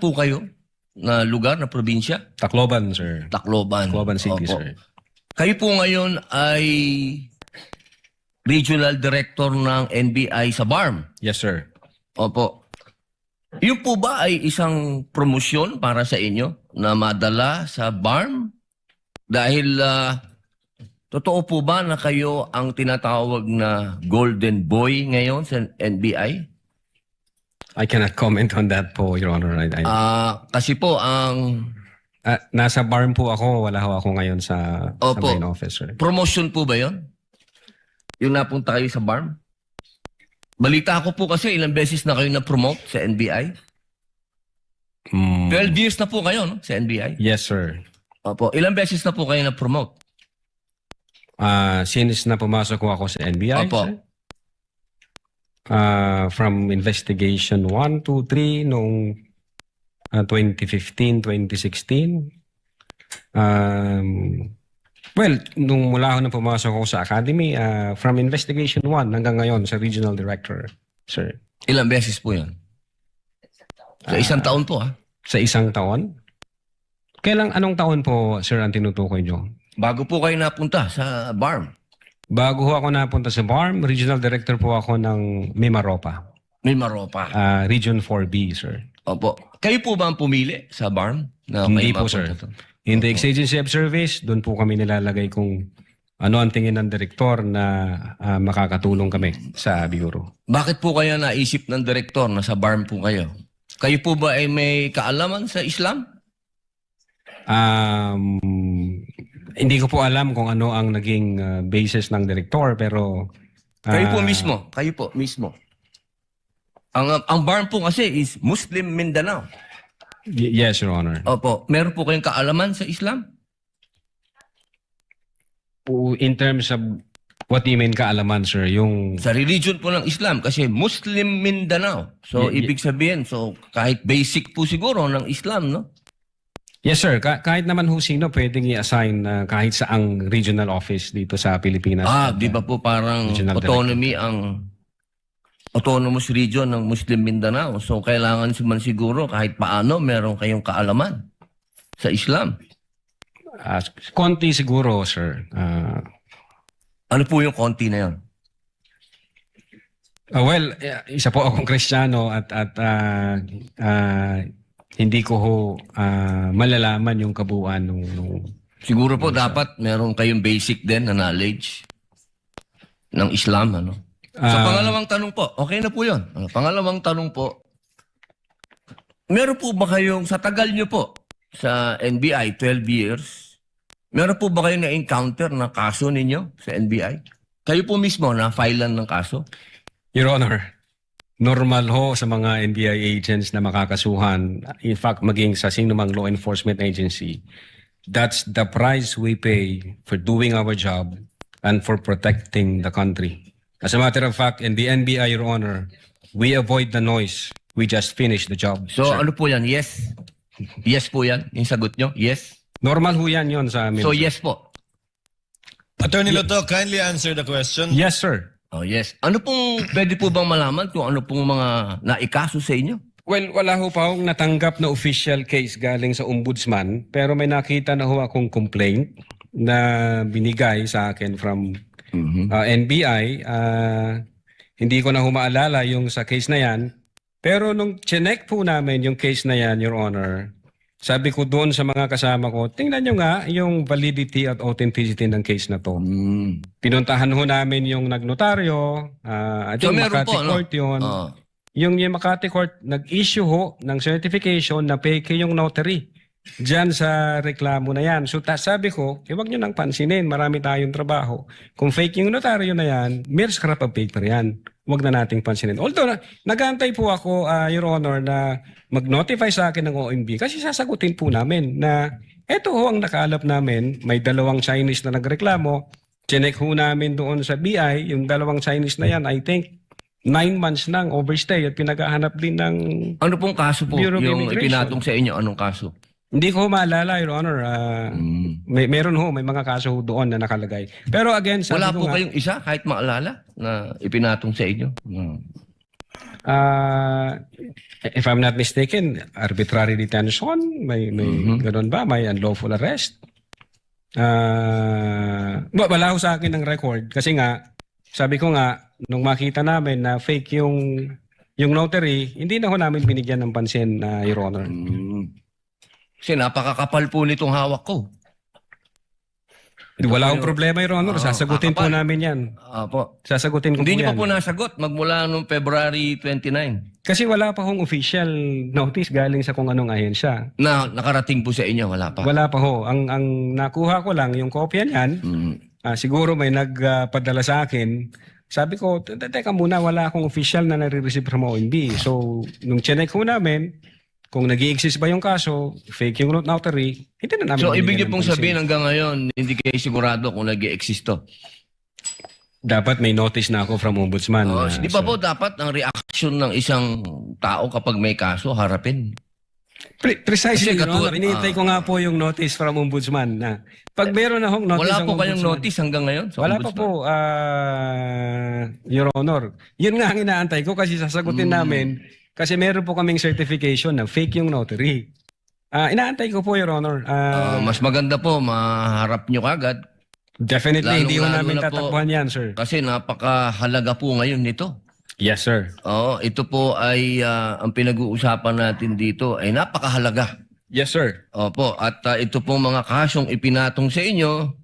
po kayo na lugar, na probinsya? Tacloban, sir. Tacloban. Tacloban City, Opo. sir. Kayo po ngayon ay Regional Director ng NBI sa BARM. Yes, sir. Opo. Yun po ba ay isang promosyon para sa inyo na madala sa BARM? Dahil totoo po ba na kayo ang tinatawag na Golden Boy ngayon sa NBI? I cannot comment on that po, Your Honor. Kasi po ang Nasa BARM po ako. Wala ho ako ngayon sa Opo. main office, sir. promotion po ba yon? Yung napunta kayo sa BARM? Balita ko po kasi ilang beses na kayo na-promote sa NBI. 12 years na po kayo, no? Sa NBI. Yes, sir. Opo. Ilang beses na po kayo na-promote? Since na pumasok ko ako sa NBI, Opo. sir, from investigation 1, 2, 3 noong 2015, 2016. Well, nung mula ako na pumasok ako sa academy, from investigation 1 hanggang ngayon sa regional director, sir. Ilang beses po yun? Sa isang taon po, ha? Sa isang taon? Anong taon po, sir, ang tinutukoy nyo? Bago po kayo napunta sa BARM. Bago ho ako napunta sa BARM, regional director po ako ng Mimaropa. May maropa. Region 4B, sir. Opo. Kayo po ba ang pumili sa BARM? Na Hindi kayo po, mapunta sir. to? In the exigency of service, doon po kami nilalagay kung ano ang tingin ng direktor na makakatulong kami sa bureau. Bakit po kayo naisip ng direktor na sa BARM po kayo? Kayo po ba ay may kaalaman sa Islam? Hindi ko po alam kung ano ang naging basis ng direktor, pero Kayo po mismo. Kayo po mismo. Ang BARM po kasi is Muslim Mindanao. Yes, Your Honor. Opo. Meron po kayong kaalaman sa Islam? In terms of what do you mean kaalaman, sir? Yung Sa religion po ng Islam kasi Muslim Mindanao. So, ibig sabihin, so kahit basic po siguro ng Islam, no? Yes, sir. Kahit naman ho sino pwedeng i-assign kahit saang regional office dito sa Pilipinas. Di ba po parang Regional autonomy ang autonomous region ng Muslim Mindanao. So, kailangan man siguro kahit paano meron kayong kaalaman sa Islam. Konti siguro, sir. Ano po yung konti na yun? Well, isa po akong Kristiyano at hindi ko ho malalaman yung kabuuan nung Siguro po dapat meron kayong basic din na knowledge ng Islam, ano? Sa pangalawang tanong po, okay na po yun. Pangalawang tanong po, meron po ba kayong, sa tagal nyo po, sa NBI, 12 years, meron po ba kayong na-encounter na kaso ninyo sa NBI? Kayo po mismo na-filean ng kaso? Your Honor, normal ho sa mga NBI agents na makakasuhan, in fact, maging sa sinumang law enforcement agency, that's the price we pay for doing our job and for protecting the country. As a matter of fact, in the NBI, Your Honor, we avoid the noise. We just finish the job. So sir. ano po yan? Yes? Yes po yan? Yung sagot nyo? Yes? Normal ho yan yun sa amin. So sir. yes po? Attorney Loto, kindly answer the question. Yes, sir. Oh yes. Ano pong, pwede po bang malaman kung ano pong mga naikaso sa inyo? Well, wala ho pa akong natanggap na official case galing sa ombudsman, pero may nakita na ho akong complaint na binigay sa akin from NBI. Hindi ko na humaalala yung sa case na yan. Pero nung chinek po namin yung case na yan, Your Honor, sabi ko doon sa mga kasama ko, tingnan nyo nga yung validity at authenticity ng case na to. Pinuntahan ho namin yung nagnotaryo, I think Makati Court yun. Yung Makati Court, nag-issue ho ng certification na fake yung notary diyan sa reklamo na yan. So sabi ko, huwag nyo nang pansinin, marami tayong trabaho. Kung fake yung notaryo na yan, mere scrap of paper yan. Huwag na nating pansinin. Although, nag-aantay po ako, Your Honor, na mag-notify sa akin ng OMB kasi sasagutin po namin na eto ho ang nakaalap namin, may dalawang Chinese na nagreklamo. Chinek ho namin doon sa BI, yung dalawang Chinese na yan, I think, 9 months nang overstay at pinaghahanap din ng Ano pong kaso po Bureau of yung Immigration. ipinatong sa inyo? Anong kaso? Hindi ko maalala, Your Honor. Meron ho, may mga kaso doon na nakalagay. Pero again, sabi Wala ko po nga, kayong isa kahit maalala na ipinatong sa inyo? If I'm not mistaken, arbitrary detention, may ganun ba? May unlawful arrest? Wala ho sa akin ng record kasi nga, sabi ko nga, nung makita namin na fake yung notary, hindi na ho namin binigyan ng pansin, Your Honor. Kasi napakakapal po nitong hawak ko. Wala akong problema, Your Honor. Sasagutin po kakapal. namin yan. Opo. Sasagutin ko Hindi po niyo yan. pa po nasagot magmula noong February 29 Kasi wala pa hong official notice galing sa kung anong ahensya. na nakarating po sa inyo. Wala pa. Wala pa ho. Ang nakuha ko lang, yung kopya niyan, siguro may nagpadala sa akin. Sabi ko, teka muna, wala akong official na nare-receive from OMB. So, nung chinek ko namin, kung nag-i-exist ba yung kaso, fake yung notary, hindi na namin So, ibig binigyan niyo ng pong pansin. sabihin hanggang ngayon, hindi kayo sigurado kung nag-i-exist to. Dapat may notice na ako from Ombudsman. Di ba po dapat ang reaction ng isang tao kapag may kaso, harapin? Precisely, Kasi Your Honor. Inihintay ko nga po yung notice from Ombudsman na pag meron na hong notice Wala ang po kayong Ombudsman- notice hanggang ngayon? Sa Wala pa ombudsman? po, Your Honor. Yun nga ang inaantay ko kasi sasagutin namin kasi meron po kaming certification na fake yung notary. Inaantay ko po, Your Honor. Mas maganda po, maharap nyo kagad. Definitely, hindi ko lalong-lalo namin na po. tatakbuhan yan, sir. Kasi napakahalaga po ngayon nito. Yes, sir. Oo, ito po ay ang pinag-uusapan natin dito ay napakahalaga. Yes, sir. Opo, at ito pong mga kasong ipinatong sa inyo,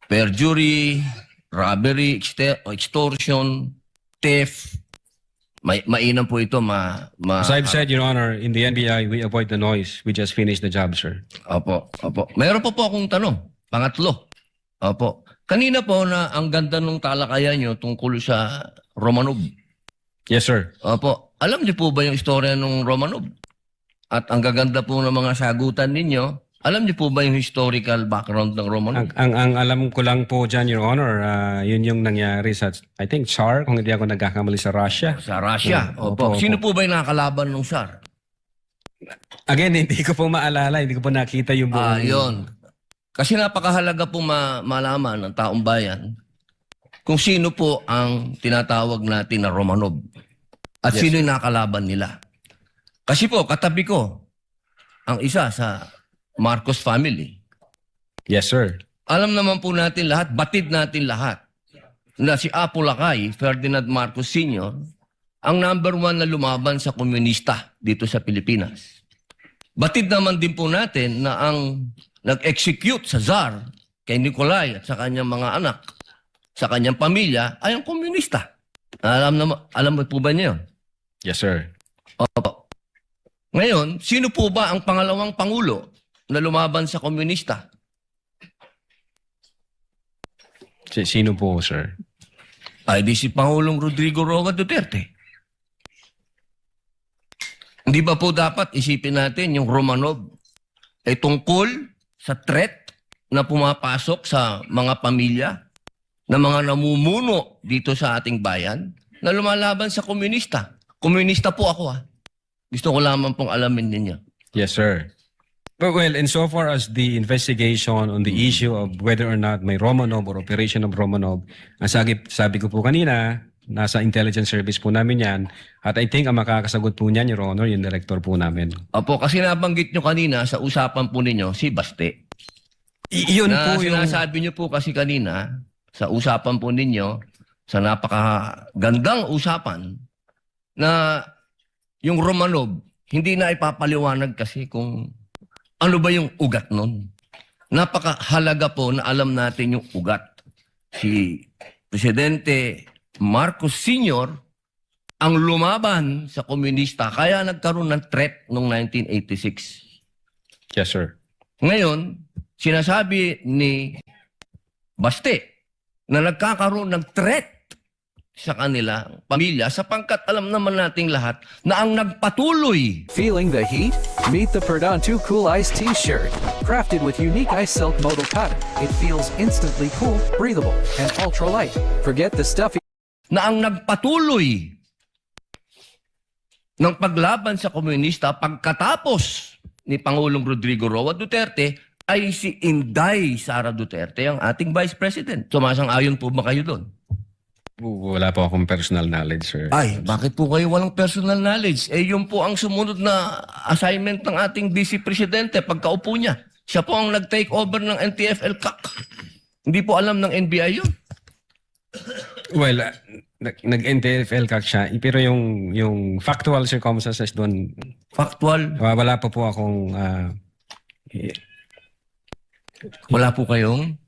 perjury, robbery, extortion, theft, mainam po ito As I've said, Your Honor, in the NBI, we avoid the noise. We just finish the job, sir. Opo, opo. Meron po akong tanong. Pangatlo. Opo. Kanina po na ang ganda ng talakayan nyo tungkol sa Romanov. Yes, sir. Opo. Alam niyo po ba yung istorya ng Romanov? At ang gaganda po ng mga sagutan ninyo, alam niyo po ba yung historical background ng Romanov? Ang alam ko lang po dyan, Your Honor, yun yung nangyari sa, I think, Tsar, kung hindi ako nagkakamali sa Russia. Sa Russia. Opo. Opo. Sino po ba yung nakakalaban ng Tsar? Again, hindi ko po maalala, hindi ko po nakita yung buong... Yun. Kasi napakahalaga po malaman ng taong bayan kung sino po ang tinatawag natin na Romanov at sino yung nakalaban nila. Kasi po, katabi ko ang isa sa Marcos family. Yes, sir. Alam naman po natin lahat, batid natin lahat, na si Apo Lakay, Ferdinand Marcos Sr., ang number 1 na lumaban sa komunista dito sa Pilipinas. Batid naman din po natin na ang nag-execute sa Tsar kay Nikolai at sa kanyang mga anak, sa kanyang pamilya, ay ang komunista. Alam mo po ba niyo? Yes, sir. Opo. Ngayon, sino po ba ang pangalawang pangulo na lumaban sa komunista? Sino po, sir? Ay di si Pangulong Rodrigo Roa Duterte. Hindi ba po dapat isipin natin yung Romanov ay tungkol sa threat na pumapasok sa mga pamilya na mga namumuno dito sa ating bayan na lumalaban sa komunista. Komunista po ako Gusto ko lamang pong alamin ninyo. Yes, sir. But well, insofar as the investigation on the issue of whether or not may Romanov or operation of Romanov, ang sabi ko po kanina, nasa intelligence service po namin yan. At I think ang makakasagot po niyan, Your Honor, yung director po namin. Opo, kasi nabanggit nyo kanina sa usapan po ninyo si Baste. Yun Na po yung... sinasabi nyo po kasi kanina sa usapan po ninyo, sa napakagandang usapan, na yung Romanov, hindi na ipapaliwanag kasi kung ano ba yung ugat nun. Napakahalaga po na alam natin yung ugat. Si Presidente Marcos Sr. ang lumaban sa komunista kaya nagkaroon ng threat noong 1986. Yes, sir. Ngayon, sinasabi ni Baste na nagkakaroon ng threat sa kanilang pamilya sapagkat alam naman nating lahat na ang nagpatuloy Feeling the heat? Meet the Perdon 2 Cool Ice T-shirt. Crafted with unique ice silk modal pattern, it feels instantly cool, breathable, and ultra-light. Forget the stuffy na ang nagpatuloy ng paglaban sa komunista pagkatapos ni Pangulong Rodrigo Roa Duterte ay si Inday Sara Duterte, ang ating Vice President. Sumasang-ayon po ba kayo doon? Wala po akong personal knowledge, sir. Ay, bakit po kayo walang personal knowledge? Eh, yun po ang sumunod na assignment ng ating DC Presidente pagkaupo niya. Siya po ang nag-take over ng NTFL CAC. Hindi po alam ng NBI yun. Well, nag-NTFL ka siya, pero yung factual circumstances doon, Factual. wala pa po akong Wala po kayong...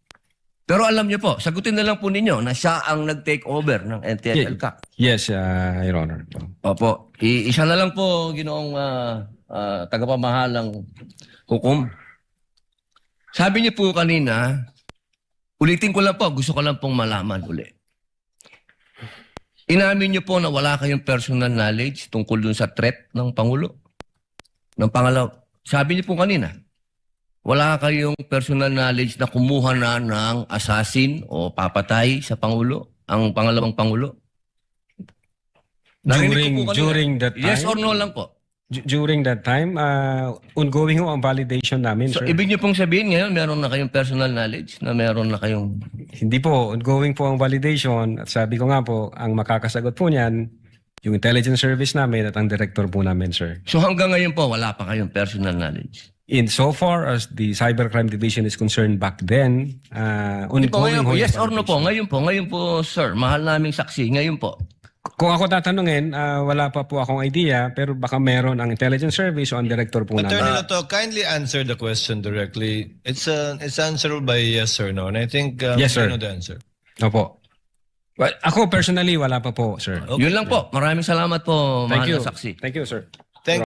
Pero alam niyo po, sagutin na lang po ninyo na siya ang nag-take over ng NTFL CAC. yes, Your Honor. Opo. Isa na lang po, ginoong tagapamahalang hukom. Sabi niyo po kanina, ulitin ko lang po, gusto ko lang pong malaman uli. Inamin niyo po na wala kayong personal knowledge tungkol dun sa threat ng Pangulo. Ng pangalaw, sabi niyo po kanina, wala kayong personal knowledge na kumuha na ng assassin o papatay sa Pangulo, ang pangalawang Pangulo. Narinig ko po kanina. During that time, Yes or no lang po. during that time, ongoing ho ang validation namin, So, sir. ibig niyo pong sabihin ngayon, meron na kayong personal knowledge na meron na kayong... Hindi po, ongoing po ang validation. At sabi ko nga po, ang makakasagot po niyan, yung intelligence service namin at ang director po namin, sir. So, hanggang ngayon po, wala pa kayong personal knowledge. In so far as the Cybercrime Division is concerned back then, Hindi po, ongoing ngayon po, ho yung yes or no po, validation. ngayon po, sir, mahal naming saksi, ngayon po. Kung ako tatanungin, wala pa po akong idea, pero baka meron ang intelligence service o ang director po Attorney namin. Loto, kindly answer the question directly. It's answerable by yes or no. And I think Yes, sir. you know the answer. Opo. Well, ako personally, wala pa po, sir. Yun lang po. Maraming salamat po, mahal Thank you. na saksi. Thank you, sir.